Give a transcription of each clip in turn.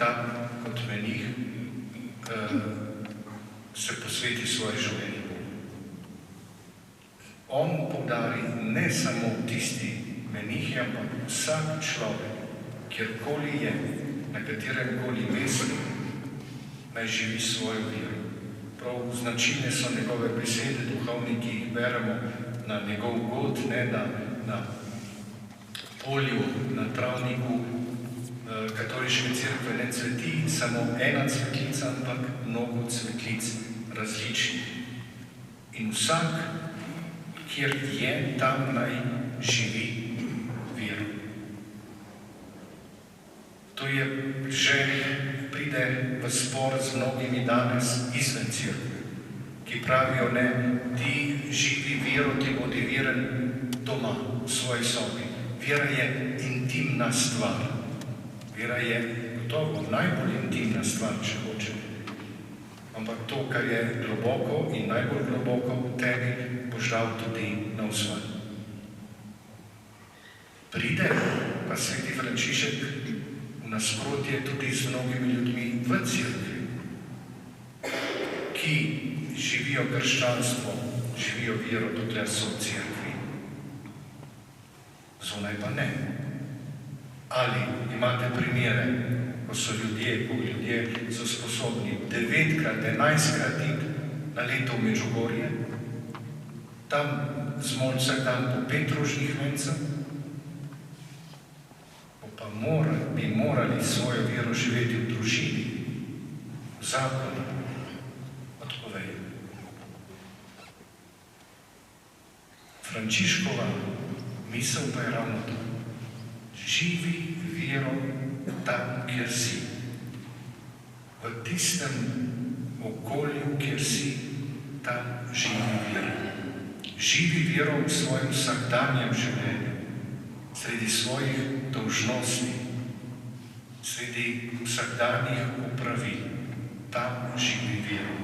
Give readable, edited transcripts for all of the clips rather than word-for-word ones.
tam kot menih se posveti svoje življenje Bogu. On poudari ne samo tisti menihi, ampak vsak človek, kjerkoli je, na katerem koli mestu, naj živi svojo vero. Prav značilne so njegove besede, duhovni, ki jih beremo na njegov god, ne na polju, na travniku katoliške cerkve ne cveti samo ena cvetlica, ampak mnogo cvetlic različnih. In vsak, kjer je, tam naj živi vero. To je že pride v spor z mnogimi danes izven cerkve, ki pravijo, ne, ti živi vero, ti bodi veren doma, v svoji sobi. Vera je intimna stvar. Vera je gotovo najbolj intimna stvar, če hoče. Ampak to, kar je globoko in najbolj globoko v tebi, boš dal tudi na vzven. Pride pa sveti Frančišek v nasprotje tudi z mnogimi ljudmi v cerkvi, ki živijo krščanstvo, živijo vero, dokler so v cerkvi. Zunaj pa ne. Ali imate primere, ko ljudje so sposobni 9-krat, 11-krat iti na leto v Medžugorje, tam zmolj vsak dan po 5 rožnih vencem, pa bi morali svojo vero živeti v družini, v zakonu, odpovejo. Frančiškova misel pa je ravno to. Živi vero tam, kjer si. V tistem okolju, kjer si, tam živi vero. Živi vero v svojem vsakdanjem življenju, sredi svojih dolžnosti, sredi vsakdanjih opravil. Tam živi vero.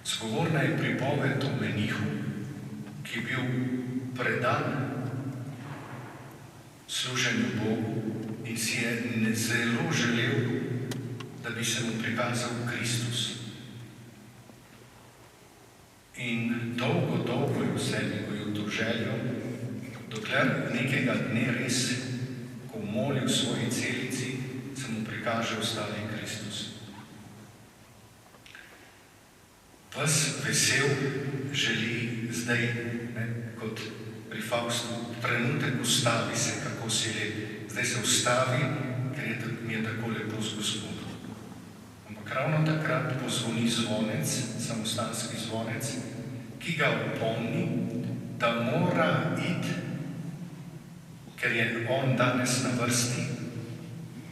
Zgovorna je pripoved o menihu, ki je bil predan služenju Bogu in si je zelo želel, da bi se mu prikazal Kristus. In dolgo je v sebi gojil to željo, dokler nekega dne res, ko moli v svoji celici, se mu prikaže ostali Kristus. Ves vesel želi zdaj, kot pri Faustu, trenutek ustavi se, kako si lep. Zdaj se ustavi, ker mi je tako lepo z Gospodom. Ampak ravno takrat pozvoni zvonec, samostanski zvonec, ki ga opomni, da mora iti, ker je on danes na vrsti,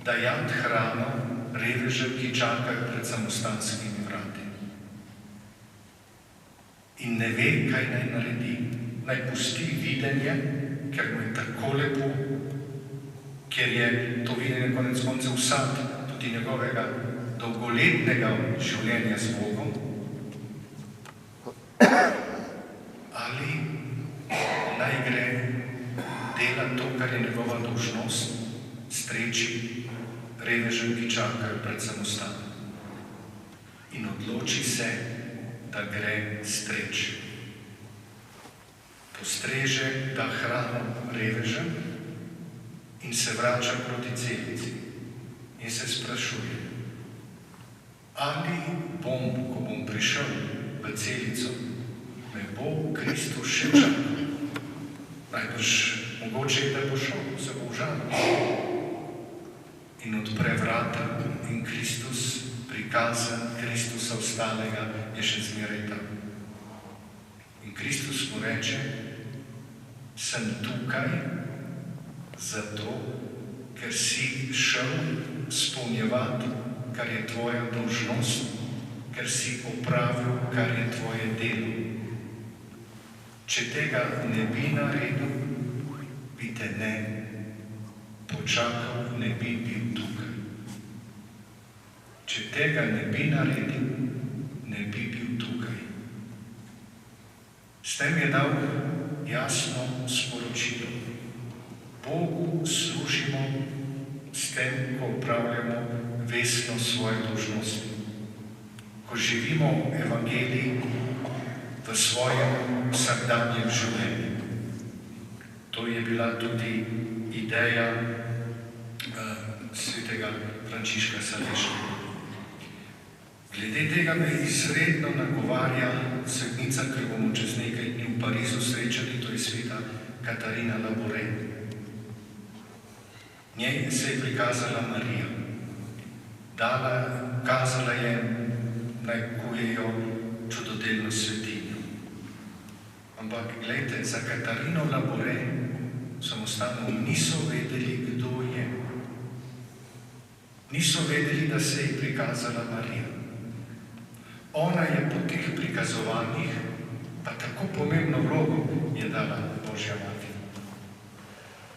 dajati hrano revežem, ki čakajo pred samostanskimi vrati. In ne ve, kaj naj naredi. Naj pusti videnje, ker mu je tako lepo, ker je to videnje konec koncev sad tudi njegovega dolgoletnega življenja z Bogom. Ali naj gre delati to, kar je njegova dolžnost, streči revežem, ki čakajo pred samostanom. In odloči se, da gre streči. Postreže, da hrano revežem in se vrača proti celici in se sprašuje, ali bom, ko bom prišel v celico, me bo Kristus še čakal. Najbrž mogoče je, da bo šel, se bo užalil. In odpre vrata in Kristus, prikazan Kristusa ostalega, je še zmeraj tam. In Kristus mu reče, sem tukaj zato, ker si šel izpolnjevati, kar je tvoja dolžnost, ker si opravil, kar je tvoje delo. Če tega ne bi naredil, bi te ne počakal, ne bi bil tukaj. Če tega ne bi naredil, ne bi bil tukaj. S tem je dal jasno sporočilo. Bogu služimo s s tem, ko upravljamo vestno svoje dolžnosti. Ko živimo evangelij v svojem vsakdanjem življenju. To je bila tudi ideja svetega Frančiška Saleškega. Glede tega me izredno nagovarja svetnica, ki bomo čez nekaj dni v Parizu srečali, to je sveta Katarina Laboret. Njej se je prikazala Marija. Kazala je, naj kujejo čudodelno svetinjo. Ampak, glejte, za Katarino Laboret samostano niso vedeli, kdo je. Niso vedeli, da se je prikazala Marija. Ona je po teh prikazovanjih, pa tako pomembno vlogo je dala Božja Mati.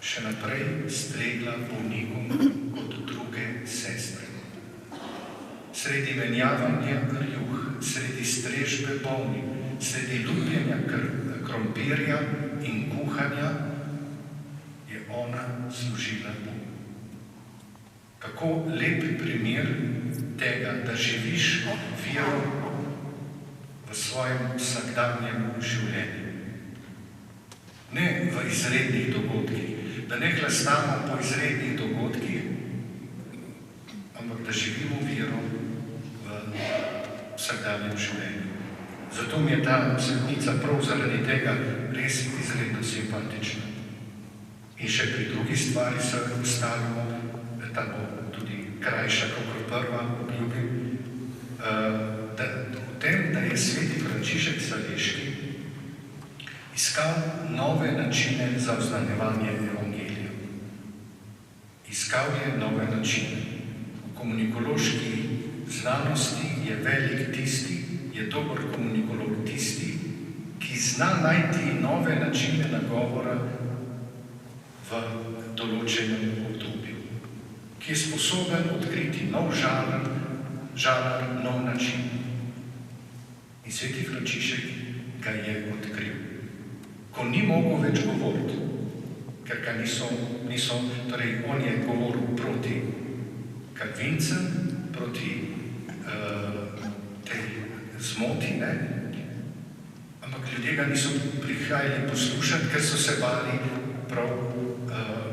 Še naprej stregla bolnikom kot druge sestre. Sredi menjavanja rjuh, sredi strežbe bolnih, sredi lupljenja krompirja in kuhanja je ona služila Bogu. Kako lep primer tega, da živiš vero v svojem vsakdanjem življenju. Ne v izrednih dogodkih, da ne hlastamo po izrednih dogodkih, ampak da živimo vero v vsakdanjem življenju. Zato mi je ta svetnica prav zaradi tega res izredno simpatična. In še pri drugi stvari se ustavimo, ta bo tudi krajša, kot prva, obljubim, v tem, da je sveti Frančišek Saleški iskal nove načine za oznanjevanje evangelija. Iskal je nove načine. V komunikološki znanosti je velik tisti, je dober komunikolog tisti, ki zna najti nove načine nagovora v določenem obdobju, ki je sposoben odkriti nov žanr, nov način. In sveti Frančišek ga je odkril. Ko ni mogel več govoriti, ker ga niso, torej on je govoril proti Kalvincem, proti tej zmoti, ne? Ampak ljudje ga niso prihajali poslušati, ker so se bali prav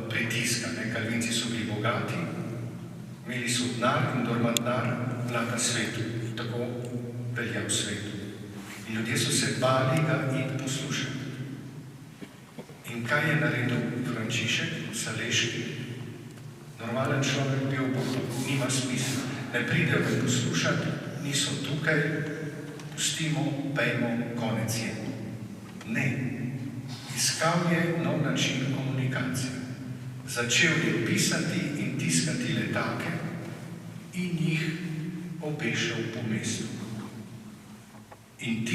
pritiska, ne? Kalvinci so bili bogati, imeli so denar in kdor denar vlada svetu, tako velja v svetu. In ljudje so se bali ga iti poslušati. In kaj je naredil Frančišek Saleški? Normalen človek bil nima smisla. Ne pridejo me poslušati, niso tukaj, pustimo, pejmo, konec je. Ne. Iskal je nov način komunikacije. Začel je pisati in tiskati letake in jih obešal po mestu. In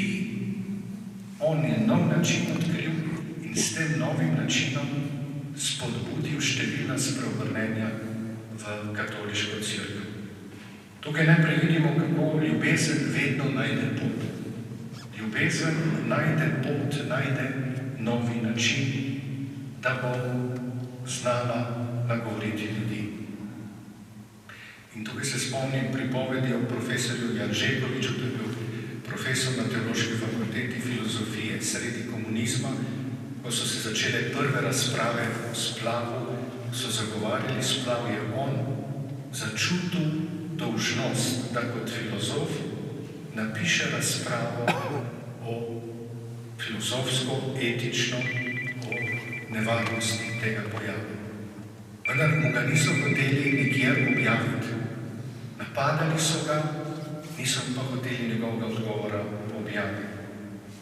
on je nov način odkril in s tem novim načinom spodbudil številna spreobrnenja v katoliško cerkev. Tukaj najprej vidimo, kako ljubezen vedno najde pot. Ljubezen najde pot, najde novi način, da bo znala nagovoriti ljudi. In tukaj se spomnim pripovedi o profesorju Janžekoviču, to je bil profesor na Teološki fakulteti filozofije sredi komunizma, ko so se začele prve razprave o splavu, so zagovarjali splav, je on začutil dolžnost, da kot filozof napiše razpravo o filozofsko, etično, o nevarnosti tega pojava. Vendar mu ga niso hoteli nikjer objaviti. Napadali so ga, niso pa hoteli njegovega odgovora objaviti.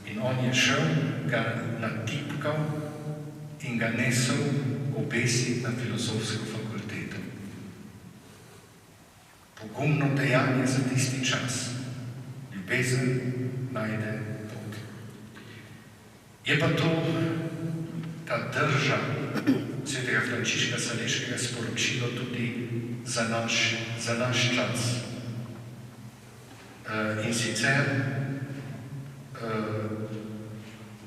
In on je šel, ga natipkal in ga nesel obesiti na filozofsko fakulteto. Pogumno dejanje za tisti čas. Ljubezen najde pot. Je pa to ta drža svetega Frančiška Saleškega sporočilo tudi za naš čas. In sicer,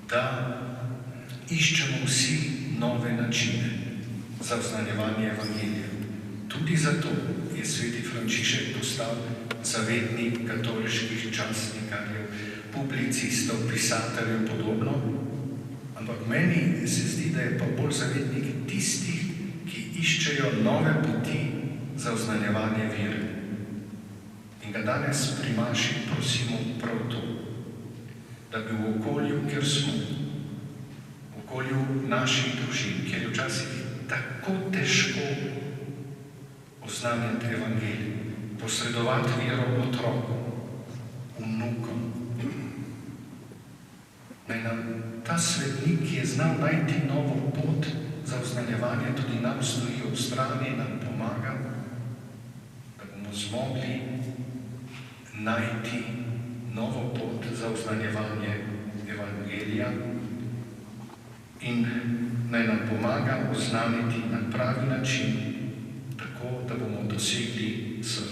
da iščemo vsi nove načine za oznanjevanje evangelija. tudi zato je sveti Frančišek postal zavetnik katoliških časnikarjev, publicistov, pisateljev in podobno, ampak meni se zdi, da je pa bolj zavetnik tistih, ki iščejo nove poti za oznanjevanje vere. In ga danes pri maši prosimo prav to, da bi v okolju, kjer smo, v okolju naših družin, kjer je včasih tako težko oznanjati evangelij, posredovati vero otrokom, vnukom. Naj nam ta svetnik, ki je znal najti novo pot za oznanjevanje, tudi nam stoji ob strani in nam pomaga, da bomo zmogli najti novo pot za oznanjevanje evangelija in naj nam pomaga oznaniti na pravi način, tako da bomo dosegli srce